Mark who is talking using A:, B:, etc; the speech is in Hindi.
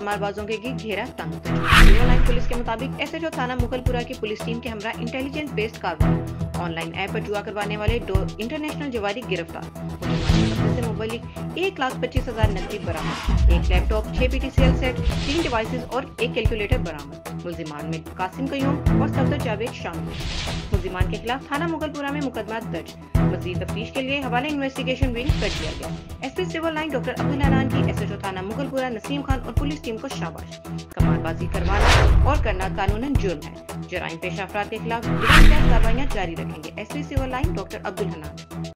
A: कमालबाजों के घेरा तंग। सिविल लाइन पुलिस के मुताबिक एसएचओ थाना मुगलपुरा की पुलिस टीम के हमरा इंटेलिजेंस बेस्ड कार्रवाई। ऑनलाइन ऐप पर जुआ करवाने वाले 2 इंटरनेशनल जवारी गिरफ्तार। से मोबाइल 1,25,000 नकदी बरामद, 1 लैपटॉप, 6 PTCL सेट, 3 डिवाइसेस और 1 कैलकुलेटर बरामद। मुलजिमान में कासिम कयूम और सफदर जावेद शामिल। मुलजिमान के खिलाफ थाना मुगलपुरा में मुकदमा दर्ज। मजीद तफ्तीश के लिए हवाला इन्वेस्टिगेशन विंग कर दिया गया। SP civil line doctor Abdul Hanan की एसएचओ थाना मुगलपुरा नसीम खान और पुलिस टीम को शाबाश। कमालबाजी करवाना और करना कानूनन जुर्म है। जराइम पेशा अफराद के खिलाफ कार्रवाइयां जारी रखेंगे। SP civil line doctor Abdul Hanan.